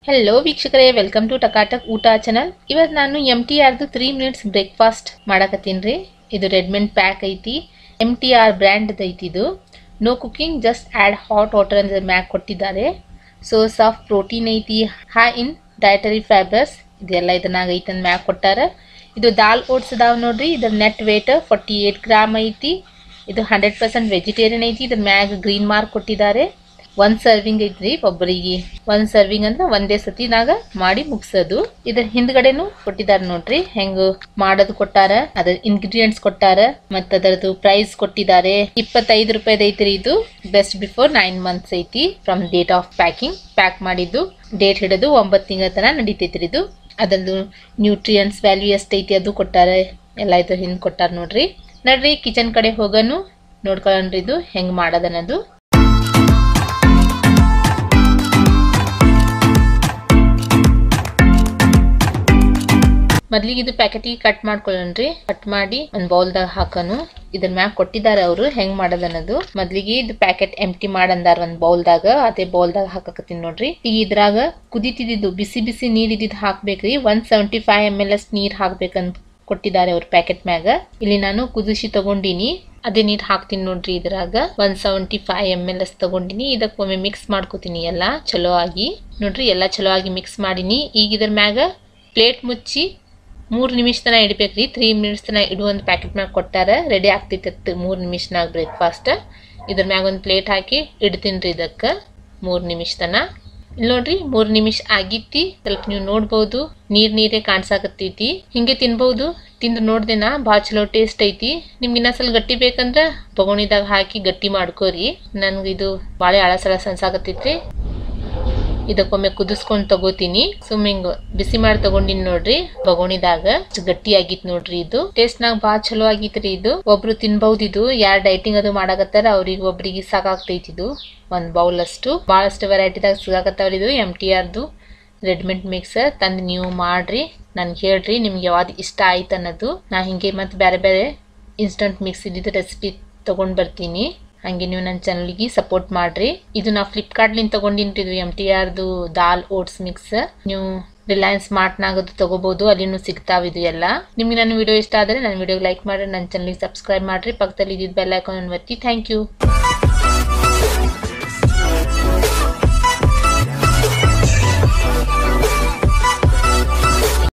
Hello ವೀಕ್ಷಕರೇ, welcome to ಟಕಾಟಕ್ ಊಟ channel. ಇವತ್ತು ನಾನು MTR 3 ಮಿನಿಟ್ಸ್ ಬ್ರೇಕ್ಫಾಸ್ಟ್ ಮಾಡಕತ್ತೀನಿ. ಇದು ರೆಡ್ಮೆಂಟ್ ಪ್ಯಾಕ್ ಐತಿ. MTR ಬ್ರ್ಯಾಂಡ್ ಐತಿ. ಇದು no cooking, just add hot water ಅಂತ ಮ್ಯಾಕ್ ಕೊಟ್ಟಿದ್ದಾರೆ. ಸೋರ್ಸ್ ಆಫ್ ಪ್ರೋಟೀನ್ ಐತಿ, ಹೈ ಇನ್ ಡಯಟರಿ ಫೈಬರ್ಸ್, ಇದೆಲ್ಲ ಇದನ್ನಾಗ ಐತಿ ಅಂತ ಮ್ಯಾಕ್ ಕೊಟ್ಟಾರ. ಇದು ದಾಲ್ ಓಟ್ಸ್ ಅದಾವ ನೋಡ್ರಿ. ಇದರ ನೆಟ್ ವೇಟ್ 48 ಗ್ರಾಮ್ ಐತಿ. ಇದು 100% ವೆಜಿಟೇರಿಯನ್ ಐತಿ. ಇದ್ರ ಮ್ಯಾಗ ಗ್ರೀನ್ ಮಾರ್ಕ್ ಕೊಟ್ಟಿದ್ದಾರೆ. 1 ಸರ್ವಿಂಗ್ ಐತ್ರಿ ಒಬ್ಬರಿಗೆ. 1 ಸರ್ವಿಂಗ್ ಅಂದ್ರೆ ಒಂದೇ ಸತಿನಾಗ ಮಾಡಿ ಮುಗಿಸೋದು. ಇದ್ರ ಹಿಂದ್ಗಡೆನು ಕೊಟ್ಟಿದ್ದಾರೆ ನೋಡ್ರಿ, ಹೆಂಗ್ ಮಾಡೋದು ಕೊಟ್ಟಾರ, ಅದ್ರ ಇಂಗ್ರೀಡಿಯೆಂಟ್ಸ್ ಕೊಟ್ಟಾರ, ಮತ್ತ ಅದರದ್ದು ಪ್ರೈಸ್ ಕೊಟ್ಟಿದ್ದಾರೆ. 25 ರೂಪಾಯಿ ಐತ್ರಿ. ಇದು ಬೆಸ್ಟ್ ಬಿಫೋರ್ 9 ಮಂತ್ಸ್ ಐತಿ from date of packing. Pack ಮಾಡಿದ್ದು ಡೇಟ್ ಹಿಡಿದು 9 ತಿಂಗಳ ತನ ನಡೀತೈತ್ರಿ. ಇದು ಅದ್ರದ್ದು ನ್ಯೂಟ್ರಿಯೆಂಟ್ಸ್ ವ್ಯಾಲ್ಯೂ ಎಷ್ಟೈತಿ ಅದು ಕೊಟ್ಟಾರ. ಎಲ್ಲ ಇದ್ರ ಹಿಂದ್ ಕೊಟ್ಟಾರ ನೋಡ್ರಿ. ನಡ್ರಿ ಕಿಚನ್ ಕಡೆ ಹೋಗನು ನೋಡ್ಕೊಳ್ಳೋಣ್ರಿ ಇದು ಹೆಂಗ್ ಮಾಡೋದನ್ನೋದು. ಮೊದ್ಲಿಗೆ ಇದು ಪ್ಯಾಕೆಟಿಗೆ ಕಟ್ ಮಾಡ್ಕೊಳ್ಳೋಣ್ರಿ. ಕಟ್ ಮಾಡಿ ಒಂದ್ ಬೌಲ್ದಾಗ ಹಾಕನು. ಇದ್ರ ಮ್ಯಾಗ ಕೊಟ್ಟಿದ್ದಾರೆ ಅವರು ಹೆಂಗ್ ಮಾಡೋದನ್ನೋದು. ಮೊದ್ಲಿಗೆ ಇದು ಪ್ಯಾಕೆಟ್ ಎಂಟಿ ಮಾಡಂದಾರ ಒಂದ್ ಬೌಲ್ದಾಗ. ಅದೇ ಬೌಲ್ದಾಗ ಹಾಕಕತ್ತೀನಿ ನೋಡ್ರಿ. ಈಗ ಇದ್ರಾಗ ಕುದಿತಿದ್ದು ಬಿಸಿ ಬಿಸಿ ನೀರ್ ಇದ್ದಿದ್ದು ಹಾಕ್ಬೇಕ್ರಿ. 175 ml ನೀರ್ ಹಾಕ್ಬೇಕಂತ ಕೊಟ್ಟಿದ್ದಾರೆ ಅವ್ರ ಪ್ಯಾಕೆಟ್ ಮ್ಯಾಗ. ಇಲ್ಲಿ ನಾನು ಕುದಿಸಿ ತಗೊಂಡಿನಿ, ಅದೇ ನೀರ್ ಹಾಕ್ತೀನಿ ನೋಡ್ರಿ. ಇದ್ರಾಗ 175 ml ತಗೊಂಡಿನಿ. ಇದಕ್ಕೊಮ್ಮೆ ಮಿಕ್ಸ್ ಮಾಡ್ಕೋತೀನಿ ಎಲ್ಲಾ ಚಲೋ ಆಗಿ. ನೋಡ್ರಿ ಎಲ್ಲಾ ಚಲೋ ಆಗಿ ಮಿಕ್ಸ್ ಮಾಡಿನಿ. ಈಗ ಇದ್ರ ಮ್ಯಾಗ ಪ್ಲೇಟ್ ಮುಚ್ಚಿ 3 ನಿಮಿಷ ತನ ಇಡ್ಬೇಕ್ರಿ. 3 ಮಿನಿಟ್ಸ್ ತನ ಇಡುವಂತ ಪ್ಯಾಕೆಟ್ ಮ್ಯಾಗ ಕೊಟ್ಟಾರ. ರೆಡಿ ಆಗ್ತೈತಿ 3 ನಿಮಿಷನಾಗ ಬ್ರೇಕ್ಫಾಸ್ಟ್. ಇದ್ರ ಮ್ಯಾಗ ಒಂದು ಪ್ಲೇಟ್ ಹಾಕಿ ಇಡ್ತೀನ್ರಿ ಇದಕ್ಕ 3 ನಿಮಿಷ ತನ. ಇಲ್ಲಿ ನೋಡ್ರಿ 3 ನಿಮಿಷ ಆಗಿತಿ. ಸ್ವಲ್ಪ ನೀವು ನೋಡ್ಬಹುದು, ನೀರೇ ಕಾಣ್ಸಾಕತ್ತೈತಿ. ಹಿಂಗೆ ತಿನ್ಬಹುದು. ತಿಂದು ನೋಡ್ದೇನಾ ಭಾಳ ಚಲೋ ಟೇಸ್ಟ್ ಐತಿ. ನಿಮ್ಗೆ ಇನ್ನೊಂದ್ಸಲ ಗಟ್ಟಿ ಬೇಕಂದ್ರ ಬಗೋಣಿದಾಗ ಹಾಕಿ ಗಟ್ಟಿ ಮಾಡ್ಕೋರಿ. ನನ್ಗೆ ಇದು ಬಾಳೆ ಅಳಸಳ ಅನ್ಸಾಕತ್ತೈತ್ರಿ. ಇದಕ್ಕೊಮ್ಮೆ ಕುದಿಸ್ಕೊಂಡ್ ತಗೋತೀನಿ. ಹಿಂಗ ಬಿಸಿ ಮಾಡಿ ತಗೊಂಡಿನಿ ನೋಡ್ರಿ ಬಗೋಣಿದಾಗ. ಗಟ್ಟಿ ಆಗಿತ್ ನೋಡ್ರಿ. ಇದು ಟೇಸ್ಟ್ ನಾಗ ಬಾಳ ಚಲೋ ಆಗಿತ್ರಿ. ಇದು ಒಬ್ರು ತಿನ್ಬಹುದು. ಇದು ಯಾರ್ ಡೈಟಿಂಗ್ ಅದು ಮಾಡಕತ್ತಾರ ಅವ್ರಿಗೆ ಒಬ್ರಿಗೆ ಸಾಕಾಗ್ತೈತಿ. ಇದು ಒಂದ್ ಬೌಲ್ ಅಷ್ಟು. ಬಹಳಷ್ಟು ವೆರೈಟಿದಾಗ ಸಿಗಾಕತ್ತಾವ್ರಿ. ಇದು MTR ರೆಡ್ಮೆಂಟ್ ಮಿಕ್ಸ್ ತಂದು ನೀವು ಮಾಡ್ರಿ. ನನ್ಗೆ ಹೇಳ್ರಿ ನಿಮ್ಗೆ ಯಾವ್ದು ಇಷ್ಟ ಆಯ್ತು ಅನ್ನೋದು. ನಾ ಹಿಂಗೆ ಮತ್ತೆ ಬೇರೆ ಬೇರೆ ಇನ್ಸ್ಟಂಟ್ ಮಿಕ್ಸ್ ಇದ್ದಿದ್ದು ರೆಸಿಪಿ ತಗೊಂಡ್ ಬರ್ತೀನಿ. ಹಂಗೆ ನೀವು ನನ್ನ ಚಾನಲ್ಗೆ ಸಪೋರ್ಟ್ ಮಾಡ್ರಿ. ಇದು ನಾ ಫ್ಲಿಪ್ಕಾರ್ಟ್ಲಿಂದ ತಗೊಂಡಿನ್ರಿ. ಇದು MTR ದಾಲ್ ಓಟ್ಸ್ ಮಿಕ್ಸ್. ನೀವು ರಿಲಯನ್ಸ್ ಮಾರ್ಟ್ನಾಗದು ತಗೋಬಹುದು, ಅಲ್ಲಿನೂ ಸಿಗ್ತಾವ ಇದು ಎಲ್ಲ. ನಿಮ್ಗೆ ನನ್ನ ವಿಡಿಯೋ ಇಷ್ಟ ಆದರೆ ನನ್ನ ವಿಡಿಯೋಗೆ ಲೈಕ್ ಮಾಡ್ರಿ, ನನ್ನ ಚಾನಲ್ಗೆ ಸಬ್ಸ್ಕ್ರೈಬ್ ಮಾಡ್ರಿ, ಪಕ್ಕದಲ್ಲಿ ಇದ್ದಿದ್ದ ಬೆಲ್ ಐಕಾನ್ ಒತ್ತಿ. Thank you.